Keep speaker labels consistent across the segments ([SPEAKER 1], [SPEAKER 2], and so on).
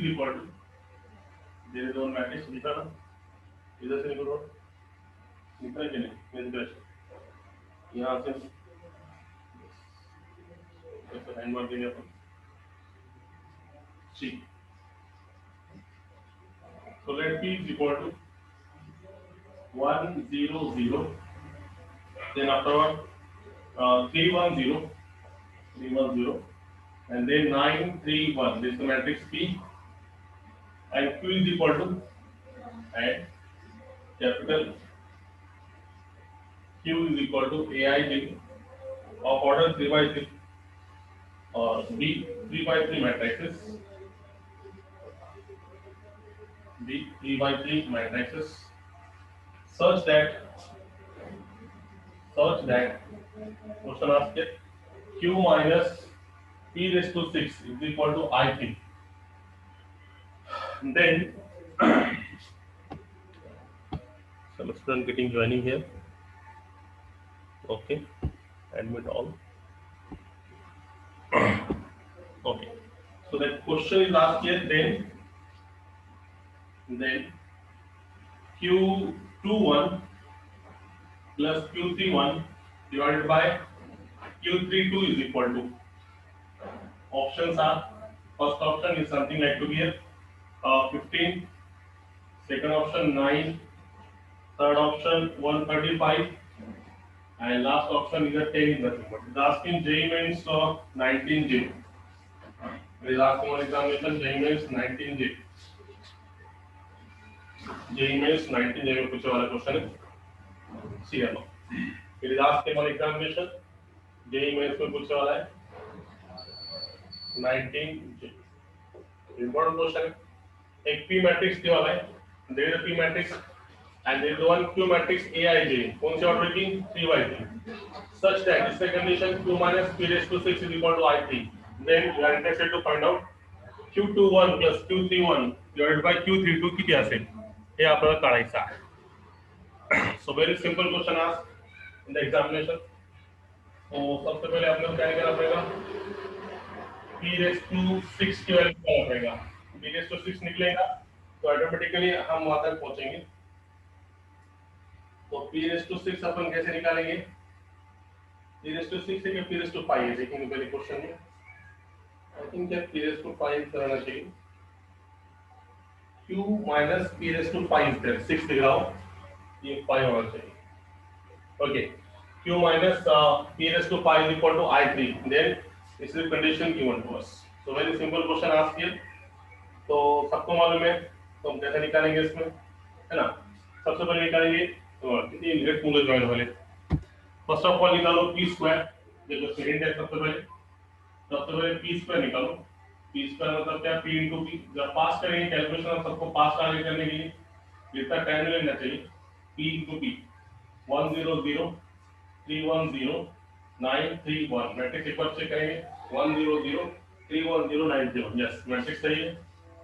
[SPEAKER 1] is equal to, there is one matrix लिखा ना, इधर से निकलो, निकला कि नहीं, निकला, यहाँ से ऐसे हैंड मार देंगे अपन, C. So let P is equal to 1 0 0, then afterward 3 1 0, 3 1 0, and then 9 3 1. This is the matrix P, and Q is equal to, and capital Q is equal to Aij of order 3 by 3 or B 3 by 3 matrices, B 3 by 3 matrices such that question asked it, Q minus P raised to 6 is equal to I3. Then some student getting joining here. Okay, admit all. Okay, so that question is asked here. Then Q21 plus Q31 divided by Q32 is equal to. Options are, first option is something like to be here 15, second option 9, third option 135, and last option is a 10 is nothing but. It is asking JEE Mains 19J. It is asking one examination JEE Mains 19J. JEE Mains 19J में पूछने वाला question है. See here now. It is asking one examination JEE Mains में पूछने वाला है 19J. Important question है. एक P matrix दिया वाला है. There is a P matrix and there is one Q matrix Aij. कौन सी order की? 3 by 3. Such that this condition Q minus P raised to 6 is equal to I3. Then we are interested to find out Q21 plus Q31 divided by Q32 किती असेल हे आपल्याला काढायचं आहे. So very simple question asked in the examination. तो सबसे पहले आपको क्या करना पड़ेगा? P raised to 6 की वैल्यू निकालना पड़ेगा. P raised to 6 निकलेगा तो ऑटोमेटिकली हम वहां तक पहुंचेंगे. तो P raised to 6 अपन कैसे निकालेंगे? P raised to 6 है कि P raised to 5 है? देखेंगे पहले क्वेश्चन में. I think that P raised to 5 करना चाहिए. Q minus P raised to 5 there. 6 दिख रहा हो, ये 5 होना चाहिए. Okay. Q minus P raised to 5 is equal to I3. Then this is the condition given to us. So very simple question asked here. तो सबको मालूम है तो हम कैसे निकालेंगे इसमें, है ना? सबसे पहले निकालेंगे तो कितनी इनवर्ट मूल्य ज्वाइन वाले. फर्स्ट ऑफ ऑल निकालो p स्क्वायर. देखो सेकंड है सबसे पहले p स्क्वायर निकालो. p स्क्वायर मतलब क्या? p into p. जब पास करेंगे कैलकुलेशन हम सबको पास करने के लिए जितना टाइम लेना चाहिए p into p 1 0 0 3 1 0 9 3 1. मैट्रिक्स एक बार चेक करेंगे 1 0 0 3 1 0 9 0. यस मैट्रिक्स सही है.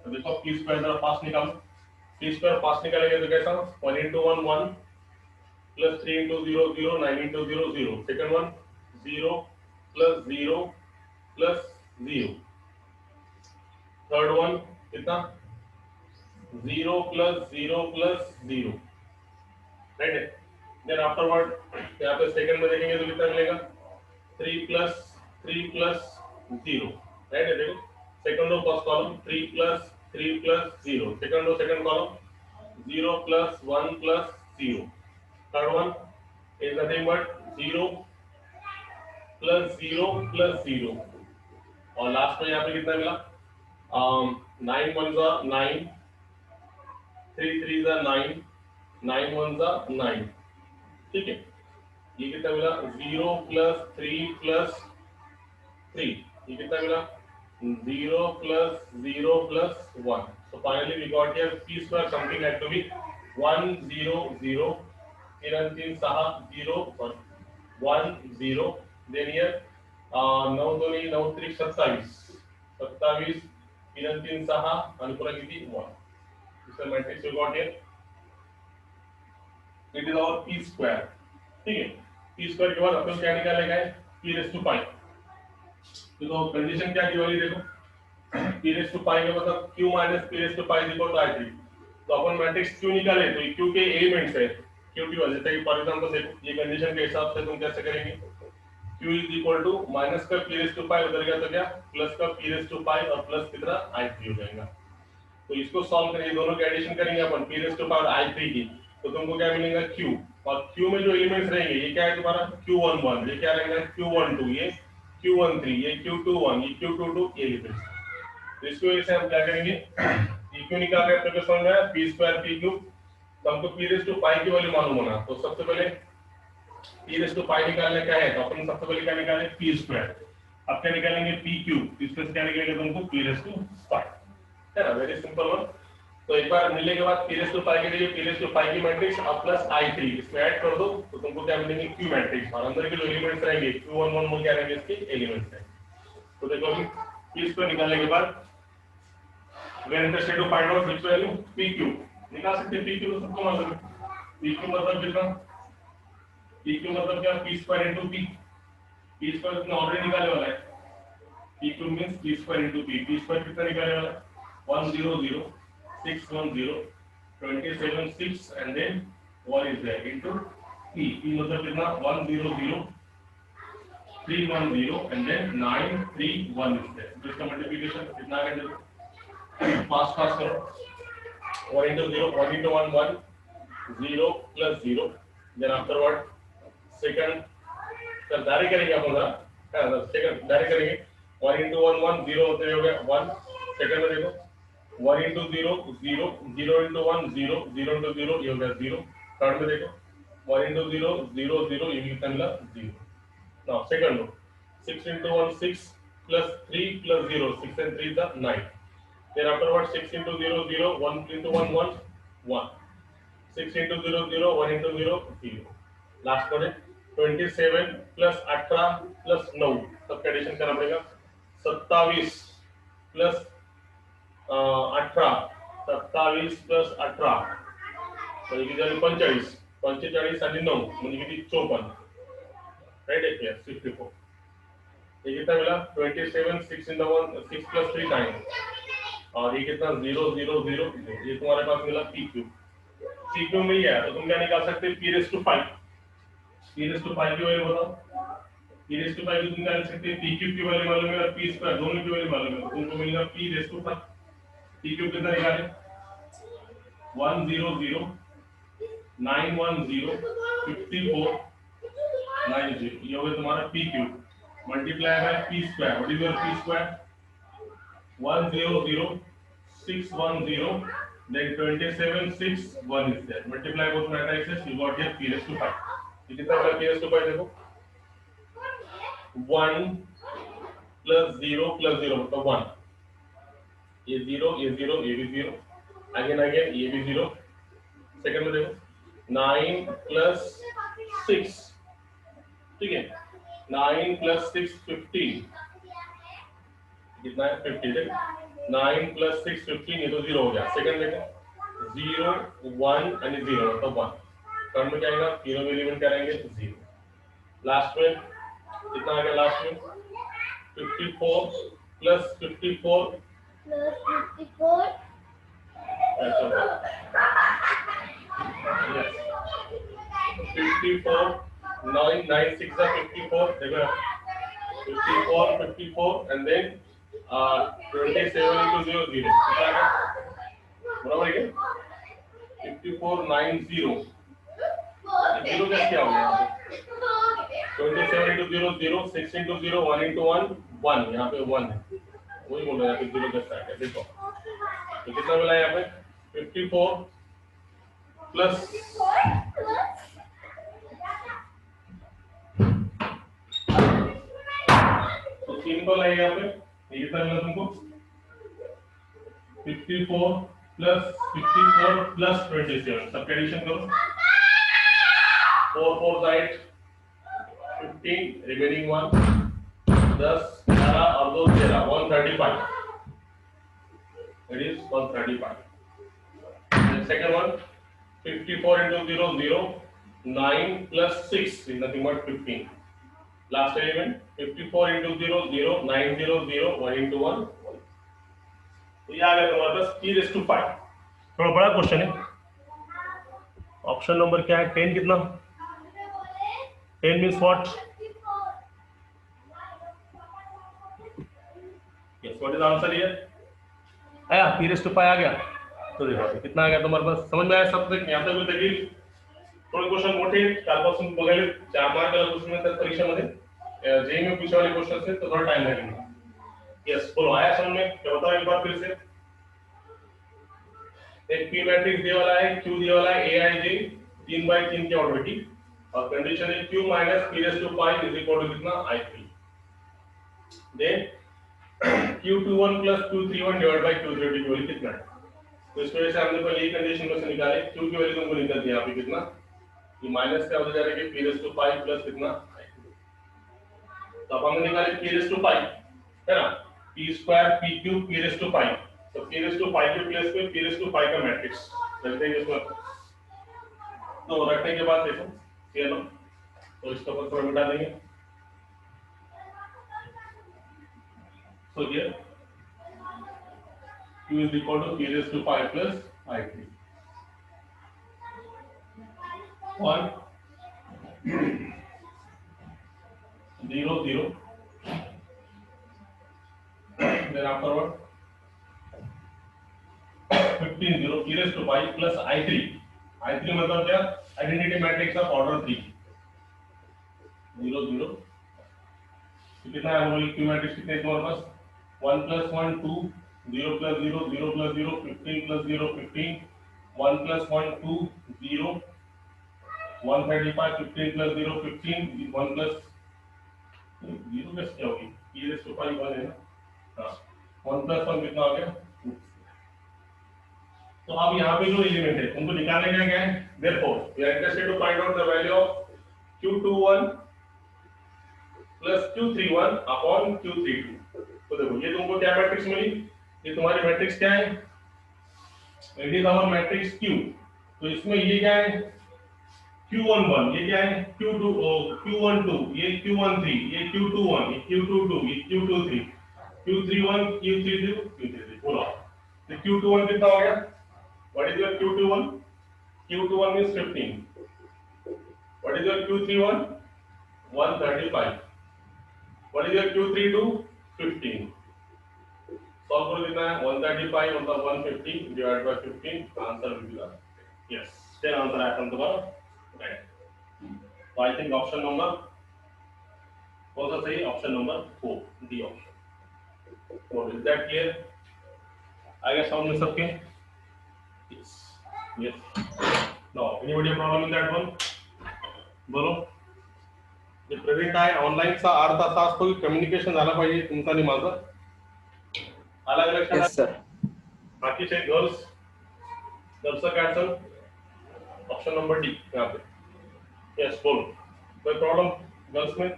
[SPEAKER 1] तो देखो p स्क्वायर जरा पास निकालो. p स्क्वायर पास निकालेंगे तो कैसा? 1 into 1 1 plus 3 into 0 0 9 into 0 0. Second one 0 plus 0 plus 0. Third one कितना? 0 plus 0 plus 0. राइट है. देन आफ्टरवर्ड यहाँ पे सेकंड में देखेंगे तो कितना मिलेगा? 3 plus 0. राइट है. देखो second row first column 3 plus 0. Second row second column 0 plus 1 plus 0. Third one is nothing but 0 plus 0 plus 0. और लास्ट में यहाँ पे कितना मिला? 9 1s are 9, 3 3s are 9, 9 1s are 9. ठीक है. ये कितना मिला? 0 plus 3 plus 3. ये कितना मिला? 0 plus 0 plus 1. So finally we got here p square something like to be 1 0 0. 3 3 6 0 1 0. Then here 9 2 9 3 27 27 3 3 6 आणि पुन्हा किती 1. This is matrix we got here. It is our p square. ठीक है. p square के बाद अपन क्या निकालेगा? p raised to 5. तो कंडीशन क्या दी वाली देखो. p रेज टू पाई का मतलब q minus p raise to pi is equal to i3। तो अपन मैट्रिक्स q निकाले तो ये q के एलिमेंट्स है q2 जैसे कि फॉर एग्जांपल देखो ये कंडीशन के हिसाब से तुम कैसे करेंगे q is equal to minus का p रेज टू पाई उधर गया तो क्या प्लस का p रेज टू पाई और प्लस कितना i3 हो जाएगा। तो इसको सॉल्व करेंगे दोनों के एडिशन करेंगे अपन p raise to power i3 की तो तुमको क्या मिलेगा q और q में जो एलिमेंट्स रहेंगे ये क्या है तुम्हारा q11 ये क्या रहेगा q12 ये q13 ये q21 ये q22 एलिमेंट्स। तो इसको ऐसे हम क्या करेंगे ये क्यों निकाल रहे हैं तो समझ में आया p स्क्वायर p क्यूब। तो हमको p रेज टू पाई की वैल्यू मालूम होना तो सबसे पहले p रेज टू पाई निकालना क्या है तो अपन सबसे पहले क्या निकालेंगे p स्क्वायर। अब क्या निकालेंगे p क्यूब इसमें से क्या निकलेगा तुमको p रेज टू पाई है ना वेरी सिंपल वन। तो एक बार मिलने के बाद p रेज टू पाई के लिए p रेज टू पाई की मैट्रिक्स और प्लस i3 इसमें ऐड कर दो तो तुमको क्या मिलेंगे q मैट्रिक्स और अंदर के जो एलिमेंट्स रहेंगे q11 में क्या रहेंगे इसके एलिमेंट्स रहेंगे। तो देखो अभी p स्क्वायर निकालने के बाद we are interested to find out which value p cube निकाल सकते हैं। p क्यूब तो सबको मालूम है p क्यूब मतलब कितना p क्यूब मतलब क्या p square into p p square कितना ऑलरेडी निकालने वाला है p cube means p square into p square कितना निकालने वाला है 100 610 27 6 and then what is there into p मतलब कितना 100 310 and then 931 is there तो इसका मल्टीप्लिकेशन कितना आ गया फास्ट फास्ट करो 1 into 0 1 into 1 1 0 plus 0 then afterward second sir direct करेंगे अपन जरा सेकंड डायरेक्ट करेंगे 1 into 1 1 0 होते हो गया 1 सेकंड में देखो 1 into 0 0 0 into 1 0 0 into 0 ये हो गया 0 थर्ड में देखो 1 into 0 0 0 ये कितना मिला 0। Now second low 6 into 1 6 plus 3 plus 0 6 and 3 is 9 then afterward 6 into 0 0 1 into 1 1 1 6 into 0 0 1 into 0 0 last में 27 plus 18 plus 9 सबका एडिशन करना पड़ेगा 27 plus 18 27 plus 18 म्हणजे किती झाले 45 45 आणि 9 म्हणजे किती 54 राइट है क्या 64 ये कितना मिला 27 6 in the 1 6 plus 3 9 और ये कितना 0 0 0 ये तुम्हारे पास मिला p क्यूब p क्यूब में ही है तो तुम क्या निकाल सकते हैं p raise to 5 p raise to 5 की वैल्यू बताओ p रेज़ टू 5 की तुम निकाल सकते हैं p क्यूब की वैल्यू मालूम है और p स्क्वायर दोनों की वैल्यू मालूम है तुमको मिलेगा p raise to 5 p cube कितना निकाले 100 910 54 90 ये हो गया तुम्हारा p cube multiply by p square what is your p square 100 610 then 27 6 1 is there multiply both matrices you got here p raised to 5 ये कितना होगा p raised to 5 देखो 1 plus 0 मतलब 1 ये 0 ये 0 ये भी 0 again ये भी 0 सेकंड में देखो 9 plus 6 ठीक है 9 plus 6 15 कितना है 50 देखो 9 plus 6 15 ये तो 0 हो गया सेकंड देखो 0 1 and 0 मतलब 1 थर्ड में क्या आएगा तीनों एलिमेंट क्या रहेंगे 0 लास्ट में कितना आ गया लास्ट में 54 plus 54 ऐसा yes 54 9 9 6 are 54 देखो 54 54 and then 27 into 0 0 बराबर है 54 9 0 0 कैसे आ गया 27 into 0 0 6 into 0 1 into 1 1 यहाँ पे 1 है वही बोल रहा है यहाँ पे 0 कैसे आ गया देखो तो कितना मिला यहाँ पे 54 प्लस तो 3 को लाइए यहाँ पे ये कितना मिला तुमको 54 प्लस 27 सब एडिशन करो 4 4 8 15 रिमेनिंग 1 10 11 और 2 13 135 it is 135 and second one 54 into 0 0 9 plus 6 is nothing but 15 last element 54 into 0 0 9 0 0 1 into 1 तो ये आ गया तुम्हारे पास p रेस टू 5। थोड़ा बड़ा क्वेश्चन है। ऑप्शन नंबर क्या है? 10 कितना? 10 means what? Yes, what is answer here? आया p रेस टू 5 आ गया। तो देखो कितना आ गया तुम्हारे पास, समझ में आया सब तक? यहाँ तक कोई तकलीफ? थोडे क्वेश्चन मोठे कालपासून बघायला 4 मार्काला क्वेश्चन येतात परीक्षेमध्ये, जेई में पूछे वाले क्वेश्चन से तो थोड़ा टाइम लगेगा। यस, बोलो आया समझ में? क्या बताओ एक बार फिर से। एक पी मैट्रिक्स दिया वाला है, क्यू दिया वाला है, ए आई जे 3 बाय 3 की ऑर्डर की, और कंडीशन है q minus p raise to 5 is equal to कितना? i3। Then q21 plus q31 divide by q32 की वैल्यू कितना है? तो इस वजह से हमने पहले ये कंडीशन में से निकाले, q की वैल्यू तुमको निकल दी यहाँ पे कितना, ये माइनस क्या होता जा रहा है कि p रेस टू 5 प्लस कितना i3। तो अब हमने निकाले p रेस टू 5 है ना, p square p cube p raise to 5। तो p रेस टू 5 के प्लेस पे p रेस टू 5 का मैट्रिक्स रख देंगे इसमें। तो रखने के बाद देखो ये लो, तो इसका ऊपर थोड़ा मिटा देंगे। So here q is equal to p raised to 5 plus i3 1 0 0 then afterward 15 0 p raised to 5 plus i3। i3 मतलब क्या? Identity matrix of order 3 0 0। तो कितना है हमारे क्यू मैट्रिक्स कितने हैं तुम्हारे पास? 1 plus 1 2 0 plus 0 0 plus 0 15 plus 0 15 1 plus 1 2 0 135 15 plus 0 15 1 plus 0 कैसे क्या होगी? p रेज़ टू 5 1 है ना। हाँ, 1 plus 1 कितना आ गया? 2। तो अब यहाँ पे जो एलिमेंट है उनको निकालने का क्या है? therefore we are interested to find out the value of q21 plus q31 upon q32। तो देखो ये तुमको क्या मैट्रिक्स मिली? ये तुम्हारी मैट्रिक्स क्या है? It is our matrix q। तो इसमें ये क्या है? q11, ये क्या है? q12, ये q13, ये q21, ये q22, ये q23, q31, q32, q33 बोलो। तो q21 कितना हो गया? What is your q21? q21 means 15। What is your q31? 135। What is your q32? 15। Solve करो कितना है? 135 मतलब 150 divide by 15, answer will be yes, स्टेन आंसर है अपन तुम्हारा राइट। तो आई थिंक ऑप्शन नंबर कौन सा सही? Option number 4, D option. तो इज दैट क्लियर? आगे साउंड में सबके? Yes yes. No anybody problem in that one? बोलो। जे प्रेझेंट आहे ऑनलाईनचा अर्धा तास तो कम्युनिकेशन झाला पाहिजे तुमचा आणि माझं, अलग अलग
[SPEAKER 2] यस सर।
[SPEAKER 1] बाकीचे गर्ल्स दर्शक अडचण, ऑप्शन नंबर डी यहाँ पे। यस बोलो, कोई प्रॉब्लम गर्ल्स में?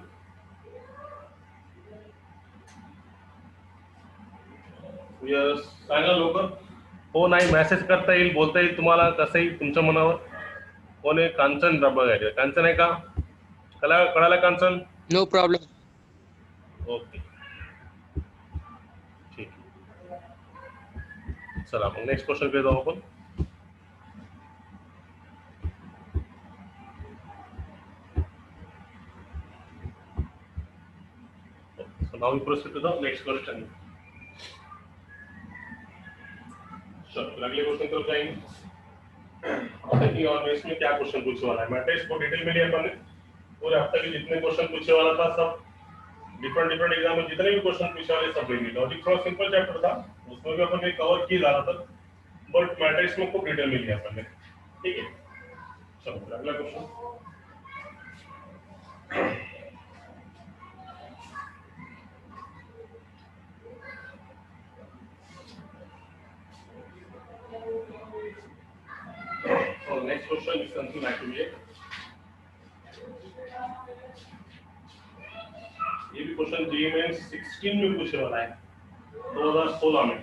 [SPEAKER 1] यस सांगा लवकर। हो नाही, मेसेज करता येईल, बोलता येईल तुम्हाला, कसंही तुमच्या मनावर। कोण आहे? कांचन बघायचं, कांचन आहे का? कळालं कांचन?
[SPEAKER 2] No problem.
[SPEAKER 1] ओके ठीक, चला मग नेक्स्ट क्वेश्चन कडे जाऊ आपण। So now we proceed to the next question। चलो अगले क्वेश्चन तरफ जाएंगे। देखिए और इसमें क्या क्वेश्चन पूछने वाला है, मैट्रिक्स को डिटेल में लिया अपन ने, पूरे हफ्ते के जितने क्वेश्चन पूछने वाला था सब डिफरेंट एग्जाम में जितने भी क्वेश्चन पूछने वाले सब लेंगे। लॉजिक थोड़ा सिंपल चैप्टर था, उसमें भी अपन ने कवर किया जा रहा था, बट मैट्रिक्स में खूब डिटेल में लिया अपन ने। ठीक है, चलो अगला question. So next question is something like ये भी क्वेश्चन जेईई मेंस 16 में पूछने वाला है 2016 में।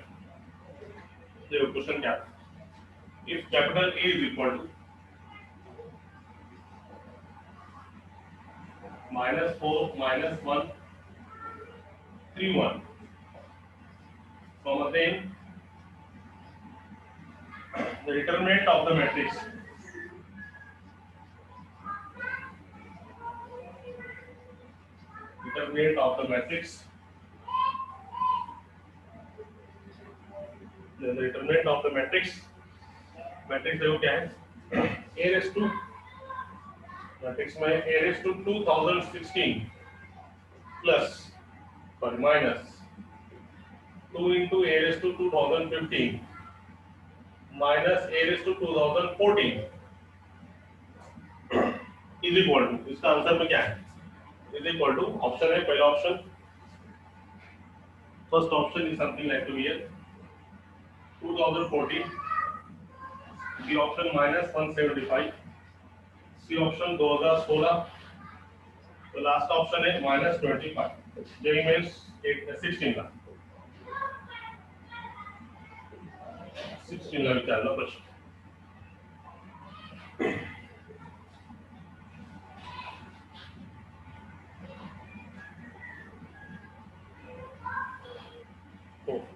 [SPEAKER 1] देखो क्वेश्चन क्या है, if capital A is equal to -4 -1 3 1 from then the determinant of the matrix. Determinant of the matrix. Then the determinant of the matrix. Matrix देखो क्या है? A raised to matrix में A raised to 2016 plus or minus 2 into A raised to 2015 minus A raised to 2014 is equal to, इसका answer में क्या है? Is equal to, option है पहला option, first option is something like to here 2014, B option minus 175, C option 2016, तो last option है minus 25. JEE mains 16 का 16 ला विचारला प्रश्न.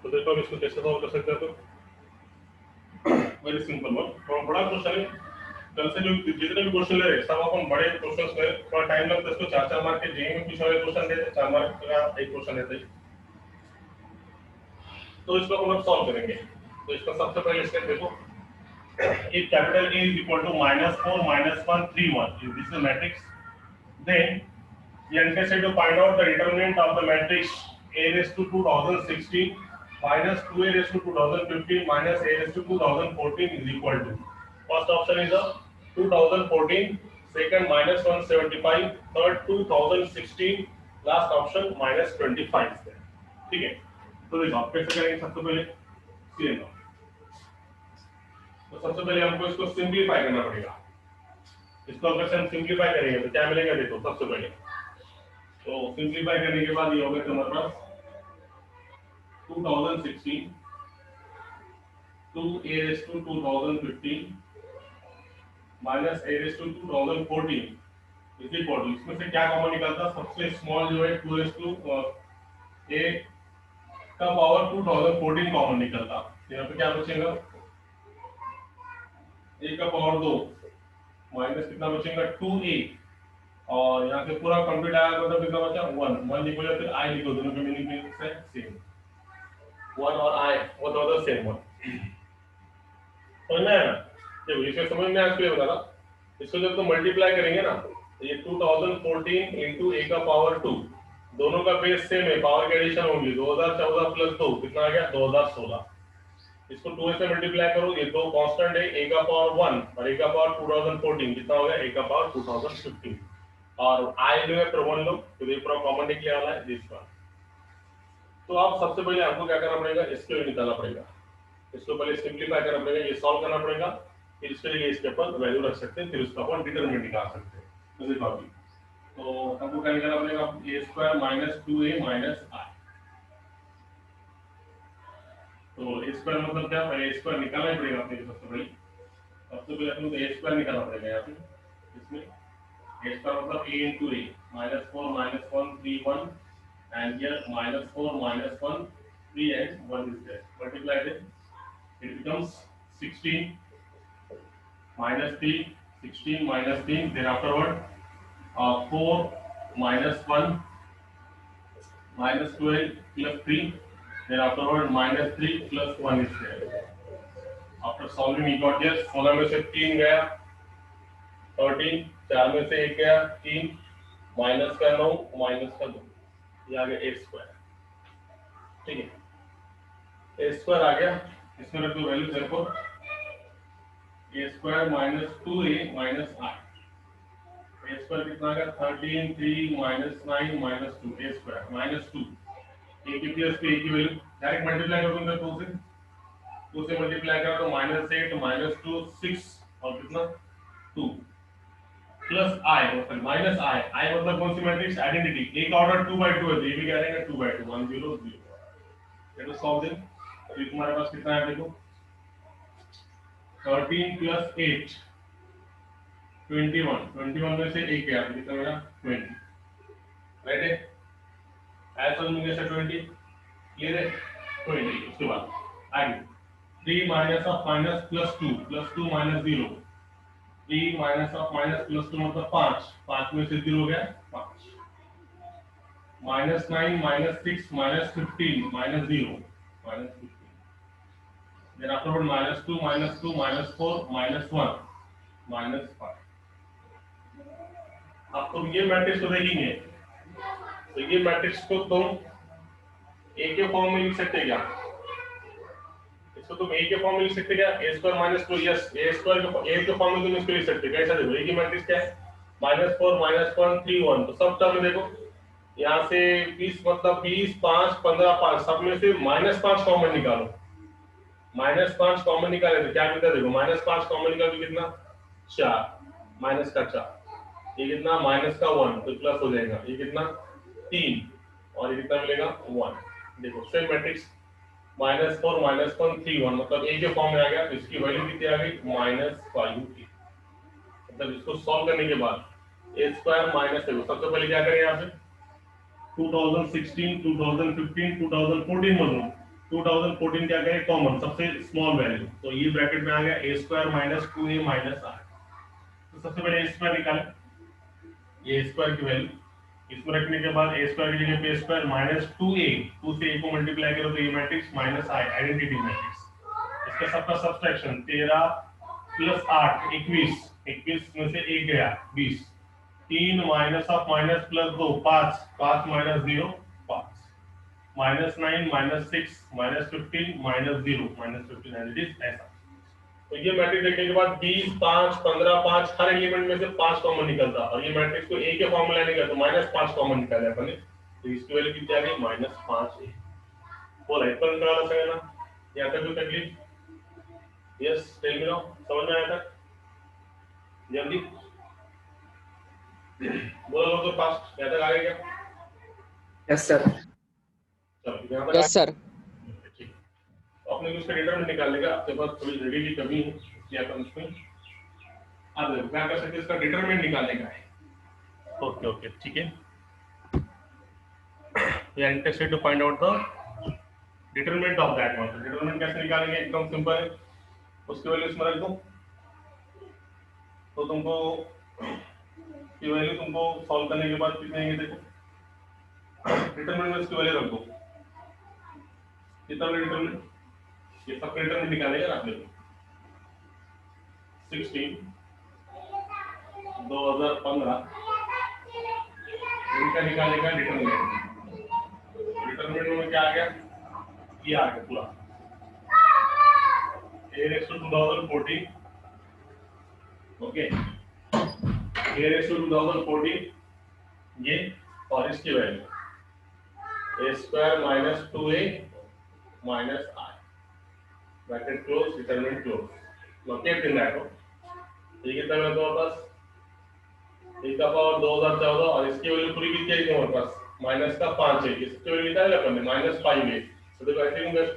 [SPEAKER 1] तो देखो अब इसको कैसे सॉल्व कर सकते हैं. तो वेरी सिंपल वन, थोड़ा बड़ा क्वेश्चन है. कल से जो जितने भी क्वेश्चन ले रहे हैं सब अपन बड़े क्वेश्चंस में थोड़ा टाइम लगता है. इसको 4-4 मार्क के जेईई में पूछा हुआ क्वेश्चन देते, 4 मार्क का एक क्वेश्चन देते हैं. तो इसको हम अब सॉल्व करेंगे. तो इसका सबसे पहले स्टेप देखो, if capital A is equal to -4 -1 3 1, if this is a matrix, then we are interested to find out the determinant of the matrix A raised to 2016 minus 2A raised to 2015 minus A raised to 2014 is equal to, first option is a 2014, second minus 175, third 2016, last option minus 25 है. ठीक है, तो देखो आप कैसे करेंगे. सबसे पहले सी लो, तो सबसे पहले हमको इसको सिंपलीफाई करना पड़ेगा. इसको अगर हम सिंपलीफाई करेंगे तो क्या मिलेगा देखो. सबसे पहले तो सिंपलीफाई करने के बाद ये होगा तुम्हारे पास 2016 2a raised to 2015 minus a raised to 2014 is equal to, इसमें से क्या कॉमन निकलता है? सबसे स्मॉल जो है 2 raised to a का पावर 2014 कॉमन निकलता. यहाँ पे क्या बचेगा? a का पावर 2 माइनस कितना बचेगा 2a, और यहाँ से पूरा कंप्लीट आया मतलब कितना बचा 1 लिखो या फिर i लिखो, दोनों का मीनिंग सेम 1 और i वो दोनों सेम 1. समझ में आया ना? देखो इसे समझ में आया क्लियर बता. इसको जब तो मल्टीप्लाई करेंगे ना तो ये 2014 into a का पावर 2, दोनों का बेस सेम है, पावर की एडिशन होगी 2014 प्लस 2 कितना आ गया 2016. इसको 2 से मल्टीप्लाई करो, ये दो कांस्टेंट है, a का पावर 1 और a का पावर 2014 कितना हो गया a का पावर 2015, और i जो है प्रॉब्लम लो तो ये पूरा कॉमन निकलने वाला है दिस वन. तो आप सबसे पहले आपको क्या करना पड़ेगा? इसके लिए निकालना पड़ेगा. इसको पहले सिंपलीफाई करना पड़ेगा, ये सॉल्व करना पड़ेगा, फिर इसके लिए इसके ऊपर वैल्यू रख सकते हैं, फिर उसका अपन डिटरमिनेंट निकाल सकते हैं. तो देखो अभी तो हमको क्या निकालना पड़ेगा? a² - 2a - i. तो a² मतलब क्या? पहले a² निकालना पड़ेगा अपने. सबसे पहले अपने को a² निकालना पड़ेगा. यहाँ पे इसमें a² मतलब a into a -4 -1 3 1, and here -4 -1 3 and 1 is there. Multiply it, it becomes 16 minus 3, 16 minus 3, then afterward 4 minus 1 minus 12 plus 3, then afterward minus 3 plus 1 is there. After solving we got here 16 में से 3 गया 13, 4 में से 1 गया 3, minus का 9 minus का 2, ये आ गया a². ठीक है, a² आ गया. इसमें रख दो वैल्यू देखो, a² minus 2a minus i. a² कितना आ गया 13 3 minus 9 minus 2, a² minus 2. a की प्लस पे a की वैल्यू डायरेक्ट मल्टीप्लाई कर दूंगा 2 से. 2 से मल्टीप्लाई करा तो -8 -2 6 और कितना 2 प्लस i मतलब माइनस i मतलब कौन सी मैट्रिक्स? आइडेंटिटी. a का ऑर्डर 2/2 है तो ये भी क्या रहेगा 2/2 1 0 0. ये तो सॉल्व दें. अभी तुम्हारे पास कितना है देखो 13 प्लस 8 21 में से 1 गया तो कितना होगा 20. राइट है? ऐसा समझ में कैसे 20 क्लियर है? 20. उसके बाद आगे 3 minus of minus plus 2 minus 0, 3 minus of minus plus 2 मतलब 5, 5 में से 0 हो गया 5, minus 9 minus 6 minus 15 minus 0 minus 15, then afterward minus 2 minus 2 minus 4 minus 1 minus 5. अब तुम ये मैट्रिक्स को देखेंगे तो ये मैट्रिक्स को तुम ए के फॉर्म में लिख सकते क्या? इसको तुम ए के फॉर्म में लिख सकते क्या? ए स्क्वायर माइनस 2, यस, ए स्क्वायर के ए के फॉर्म में तुम इसको लिख सकते। कैसा देखो, ए की मैट्रिक्स क्या है? -4 -1 3 1, तो सब टर्म में देखो यहाँ से 20 मतलब 20 5 15 5, सब में से -5 कॉमन निकालो। -5 कॉमन निकाले तो क्या मिलता है? देखो -5 कॉमन निकालो तो कितना? 4, माइनस का 4, ये कितना? माइनस का 1, तो प्लस हो जाएगा, ये कितना? 3, और ये कितना मिलेगा? 1। देखो सेम मैट्रिक्स -4 -1 3 1, मतलब ए के फॉर्म में आ गया, तो इसकी वैल्यू कितनी आ गई? -5 की। मतलब इसको सॉल्व करने के बाद ए स्क्वायर माइनस है, सबसे पहले क्या करें यहाँ पे 2016 2015 2014 बोलो, 2014 क्या करें? कॉमन, सबसे स्मॉल वैल्यू, तो ये ब्रैकेट में आ गया A square minus 2a minus r। तो सबसे पहले ए स्क्वायर निकालें, ये स्क्वायर की वैल्यू इसमें रखने के बाद ए स्क्वायर की जगह पे स्क्वायर माइनस 2a, 2 से a को मल्टीप्लाई करो तो ये matrix minus i, identity matrix. इसका सबका सब्सट्रैक्शन 13 प्लस 8 21, 21 में से 1 गया 20, 3 minus of minus plus 2 5, 5 minus 0 5, -9 -6 -15 -0 -15, and it is ऐसा। तो ये मैट्रिक्स देखने के बाद 20 5 15 5, हर एलिमेंट में से 5 कॉमन निकलता, और ये मैट्रिक्स को ए के फॉर्म में लाने का तो -5 कॉमन निकाले अपन ने, तो इसकी वैल्यू कितनी आ गई? -5a। बोला इतना निकाला सकेगा ना? यहां तक कोई तकलीफ? यस, टेल मी नाउ, समझ में आया था? जल्दी बोलो तो फास्ट, यहां तक आ गया क्या?
[SPEAKER 3] Yes sir.
[SPEAKER 1] चलो यहां तक
[SPEAKER 2] यस सर।
[SPEAKER 1] ठीक, तो अपने को इसका डिटरमिनेंट निकालने का, आपके पास थोड़ी जगह की कमी है, क्या अपन उसमें अब क्या कर सकते हैं? इसका डिटरमिनेंट निकालने का है। ओके ओके, ठीक है। We are interested to find out the determinant of that one. Determinant कैसे निकालेंगे? एकदम सिंपल है, उसकी वैल्यू इसमें रख दो, तो तुमको की वैल्यू तुमको सॉल्व करने के बाद कितने आएंगे? देखो डिटरमिनेंट में इसकी वैल्यू रख दो, कितना डिटरमिनेंट? ये सब डिटरमिनेंट निकालेगा ना अपने को। 16 2015 इनका निकालेगा डिटरमिनेंट। डिटरमिनेंट में क्या आ गया? ये आ गया पूरा a raised to 2014, okay, a raised to 2014 ये, और इसकी value a square minus 2a minus i, bracket close, determinant close, locate in that. ये कितना है तुम्हारे पास? e का पावर 2014, और इसकी वैल्यू पूरी कितनी है तुम्हारे पास? माइनस का 5 है, इसकी वैल्यू निकाल अपन ने -5a, तो देखो ऐसे ही बस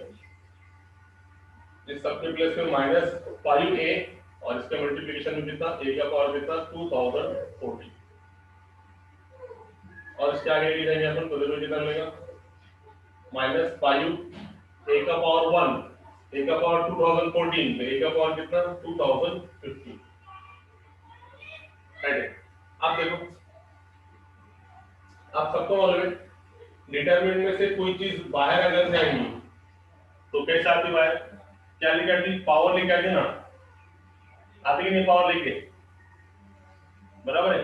[SPEAKER 1] इस सबके प्लेस में -5a, और इसका मल्टीप्लिकेशन में कितना? a का पावर कितना? 2014, और इसके आगे ले जाएंगे अपन तो देखो कितना मिलेगा? -5 a का पावर 1, a का पावर 2014, तो a का पावर कितना? 2015, राइट है। अब देखो, आप सबको मालूम है डिटरमिनेंट में से कोई चीज बाहर अगर जाएंगी तो कैसे आती बाहर? क्या लेके आती? पावर लेके आती ना, आती कि नहीं? पावर लेके, बराबर है।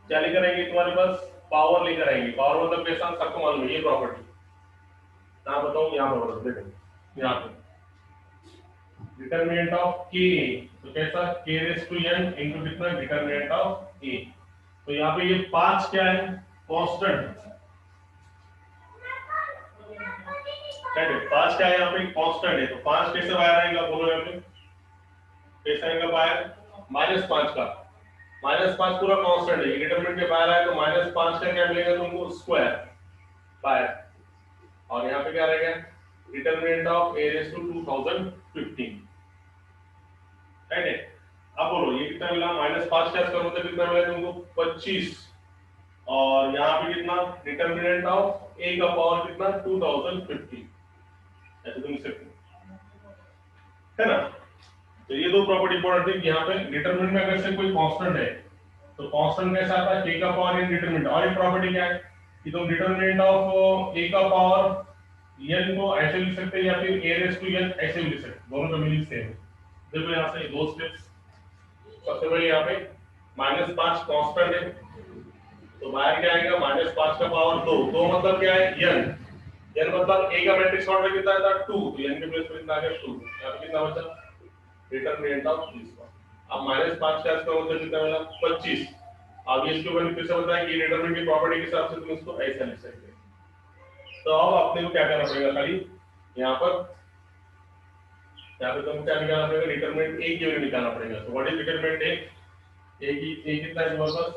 [SPEAKER 1] क्या लेकर आएंगे तुम्हारे पास? पावर लेकर आएंगे। पावर मतलब कैसा? सबको मालूम है ये प्रॉपर्टी, कहाँ बताऊं? यहाँ पर बताओ, देखो यहाँ पे डिटरमिनेंट ऑफ k, तो कैसा? k raise to n into कितना? Determinant of a। तो यहाँ पे ये 5 क्या है? कांस्टेंट, क्या है? 5 क्या है यहाँ पे? कांस्टेंट है। तो 5 कैसे बाहर आएगा? बोलो यहाँ पे कैसे आएगा बाहर? -5 का, -5 पूरा कांस्टेंट है, डिटरमिनेंट के बाहर आए तो -5 का क्या मिलेगा तुमको? स्क्वायर बाहर, और यहाँ पे क्या रहेगा? Determinant of a raise to 2015, right है। अब बोलो ये कितना मिला? -5 का स्क्वायर मतलब कितना मिला तुमको? 25, और यहाँ पे कितना? डिटरमिनेंट ऑफ a का पावर कितना? 2015, ऐसे तुम लिख सकते हो। है ना। तो ये दो प्रॉपर्टी इंपॉर्टेंट है। यहाँ पे डिटरमिनेंट में अगर से कोई कांस्टेंट है तो कांस्टेंट कैसा आता है, a का पावर n डिटरमिनेंट। और एक प्रॉपर्टी क्या है कि तुम डिटरमिनेंट ऑफ a का पावर n को ऐसे लिख सकते हैं या फिर a रेज़ टू n ऐसे भी लिख सकते हैं, दोनों का मीनिंग सेम है। देखो यहाँ से दो स्टेप्स। सबसे पहले यहाँ पे -5 कांस्टेंट है तो बाहर क्या आएगा, -5 का पावर 2। 2 मतलब क्या है, n। n मतलब a का मैट्रिक्स ऑर्डर कितना था 2, तो n के प्लेस पर कितना आ गया 2। यहाँ पे कितना बचा, डिटरमिनेंट ऑफ दिस वन। अब -5 का इसका मतलब कितना मिला 25। अब ये इसके वैल्यू कैसे बताएं कि डिटरमिनेंट की प्रॉपर्टी के हिसाब से तुम इसको ऐसा लिख सकते हो। तो अब अपने को क्या करना पड़ेगा, खाली यहाँ पे तुम क्या निकालना पड़ेगा, डिटरमिनेंट a की वैल्यू निकालना पड़ेगा। तो व्हाट इज डिटरमिनेंट a कितना है तुम्हारे पास,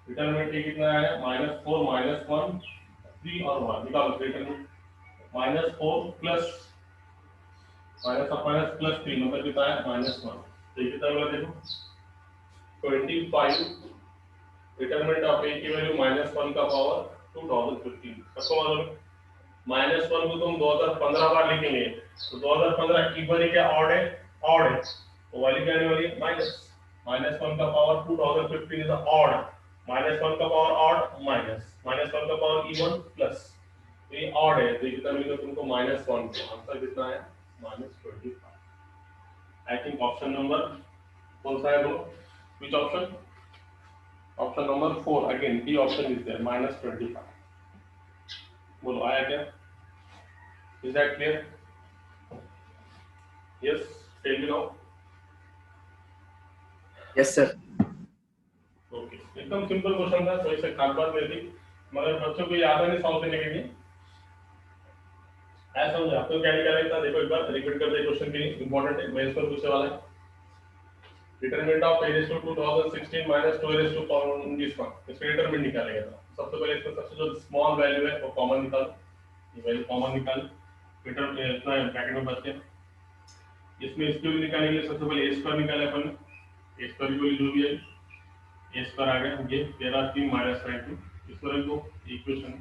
[SPEAKER 1] डिटरमिनेंट a कितना आया -4 -1 3 और 1 निकालो। डिटरमिनेंट -4 प्लस -3 मतलब कितना है -1। तो ये कितना होगा देखो 25। डिटरमिनेंट ऑफ a की वैल्यू -1 का पावर 2015। सबको मालूम है -1 को तुम 2015 बार लिखेंगे तो 2015 इवन है क्या ऑड है, ऑड है तो वैल्यू क्या आने वाली है -1 का पावर 2015 इज ऑड। -1 का पावर ऑड माइनस -1 का पावर इवन प्लस, तो ये ऑड है तो ये कितना मिलेगा तुमको -1 का आंसर कितना है -25। आई थिंक ऑप्शन नंबर कौन सा है बोलो, which option, option number 4 again D option is there -25। बोलो आया क्या, is that clear, yes tell me now.
[SPEAKER 3] Yes, sir.
[SPEAKER 1] Okay एकदम सिंपल क्वेश्चन था, कोई से खास बात नहीं थी, मगर बच्चों को याद नहीं सॉल्व करने के लिए ऐसा समझा। तो क्या निकाला था देखो एक बार रिपीट कर दे, क्वेश्चन की इंपॉर्टेंट है, मैं इसको पूछने वाला है। Determinant of a raised to 2016 minus 2 raised to power this one, इसका डिटरमिनेंट निकालेगा। तो सबसे पहले इसमें सबसे जो स्मॉल वैल्यू है वो कॉमन निकालो, ये वैल्यू कॉमन निकालो, डिटरमिनेंट इतना ब्रैकेट में बच गया। इसमें इसके भी निकालने के लिए सबसे पहले a स्क्वायर निकाले अपन, a स्क्वायर की वैल्यू जो भी है a स्क्वायर आ गया ये 13 3 -92, इसको रख दो इक्वेशन।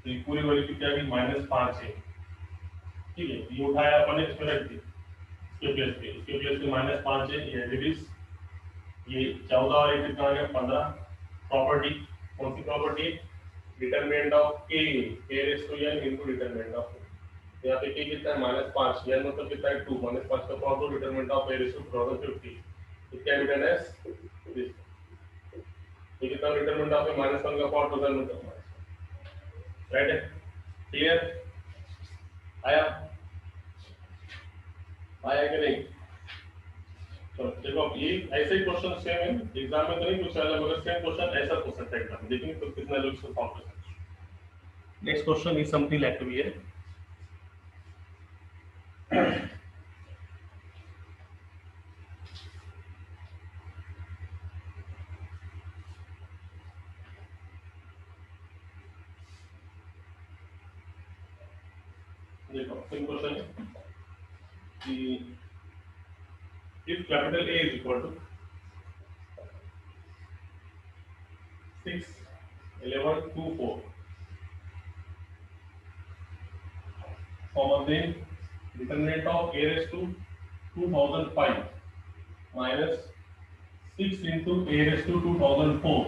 [SPEAKER 1] तो ये पूरी वैल्यू कितनी आ गई -5 है, ठीक है। ये उठाया अपन ने इसमें रख दी इसके प्लेस पे -5 है, ये डिवीज ये 14 और 1 कितना आ गया 15। प्रॉपर्टी कौन सी property, determinant of k raise to n into determinant of, यहाँ पे k कितना है -5, n मतलब कितना है 2, -5 का power 2 determinant of a raise to 2050, it can be done as this. ये कितना डिटरमिनेंट ऑफ -1 का पावर 2 मतलब राइट है, क्लियर आया, आया कि नहीं। तो देखो अब ये ऐसे ही क्वेश्चन सेम है एग्जाम में तो नहीं पूछा है, मगर सेम क्वेश्चन ऐसा पूछ सकता है एग्जाम में, देखेंगे तो कितना लोग इसको सॉल्व कर सकते हैं। Next question is something like to be है, देखो सेम क्वेश्चन है कि if capital A is equal to 6 11 2 4 comma then determinant of A raised to 2005 minus 6 into A raised to 2004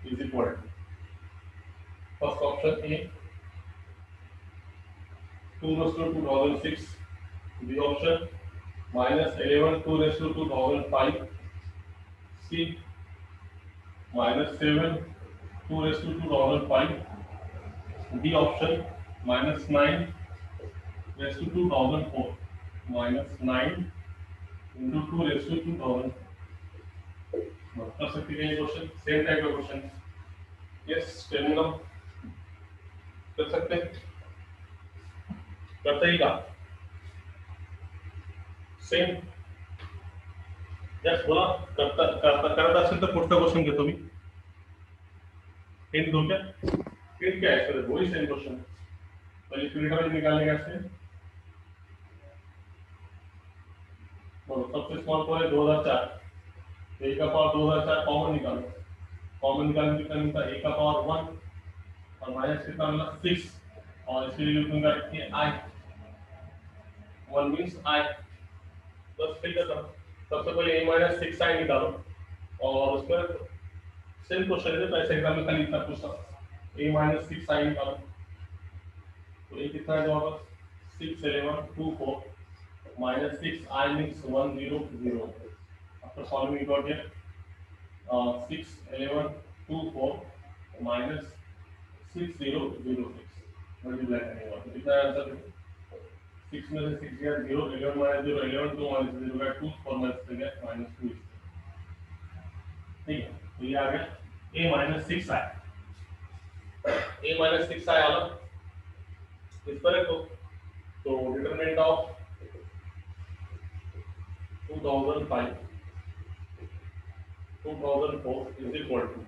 [SPEAKER 1] is equal to, first option A 2 raised to 2006, B option -11 2 raised to 2005, C -7 2 raised to 2005, D option -9 raised to 2004, -9 into 2 raised to 2000। कर सकते हैं ये question, same type का question, yes tell me now, कर सकते हैं, करते ही का सेम, यस बोला करता करता करता असेल तर पुढचा क्वेश्चन घेतो मी, हिंट दो क्या, हिंट क्या है सर, वही सेम क्वेश्चन, पहले फिल्टर निकालने का से बोलो सबसे स्मॉल को है 2004, a का पावर 2004 कॉमन निकालो, कॉमन निकालने कितना मिलता है a का पावर 1 और माइनस कितना मिला 6 और इसके लिए लिखूंगा कि i 1 मींस i, बस फिल कर दो। सबसे पहले a माइनस 6i निकालो और उसमें सेम क्वेश्चन है, तो ऐसे एग्जाम में खाली इतना पूछता a माइनस 6i निकालो, तो ये कितना है जवाब? 6 11 2 4 minus 6i means 1 0 0। After solving you got here 6 11 2 4 minus 6 0 0 6 multiply करेंगे और कितना आंसर है? 6 में से 6 गया 0, 11 माइनस 0 11 2 माइनस 0 गया 2 4 माइनस 3 गया माइनस 2। ठीक है, तो ये आ गया a माइनस 6 आया, a माइनस 6 आया वाला इस पर रखो। तो determinant of 2005 2004 is equal to,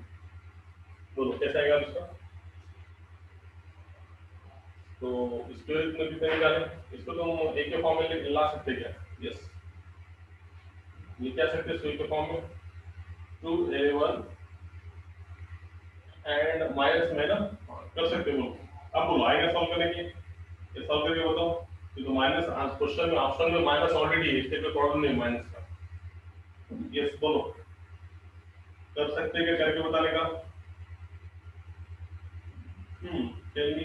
[SPEAKER 1] बोलो कैसे आएगा इसका? तो इसको इतना कितने निकालें? इसको तो हम एक के फॉर्म में ला सकते क्या? यस, ये क्या सकते हैं के फॉर्म में 2a1 एंड माइनस में ना कर सकते हो। अब बोलो आएगा सॉल्व करने के, ये सॉल्व करके बताओ। ये तो माइनस क्वेश्चन में ऑप्शन में माइनस ऑलरेडी है, इसके कोई प्रॉब्लम नहीं माइनस का। यस बोलो, कर सकते हैं क्या करके बताने का? Tell me.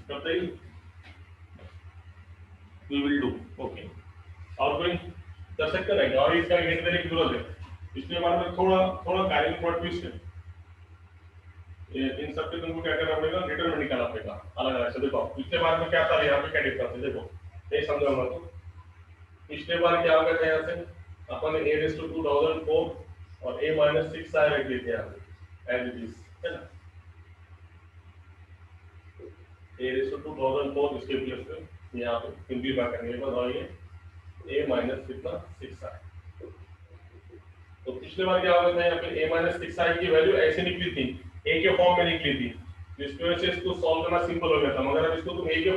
[SPEAKER 1] करते ही वी विल डू। ओके, और कोई कर सकते हैं क्या? और इसका हिंट देने की जरूरत है। इसके बारे में थोड़ा थोड़ा गाइडिंग थोड़ा ट्विस्ट है। इन सब पे तुमको क्या करना पड़ेगा? डिटरमिनेंट निकालना पड़ेगा अलग अलग से। देखो पिछले बार में क्या था, यहाँ पे क्या डिफरेंस है देखो, ये समझो हम तो। पिछले बार क्या होगा था, यहाँ से अपन ने a रेज़ टू 2004 और a माइनस 6 आया रख लेते हैं यहाँ पे एज इट इज, है ना? a रेज़ टू 2004 इसके प्लेस पे यहाँ पे सिंपलीफाई करने के बाद और ये a माइनस कितना 6 आया। तो पिछले बार क्या होगा था, यहाँ पे a माइनस 6 आई की वैल्यू ऐसे निकली थी, a के फॉर्म में निकली थी, जिसकी वजह से इसको सॉल्व करना सिंपल हो गया था। मगर अब इसको तुम a के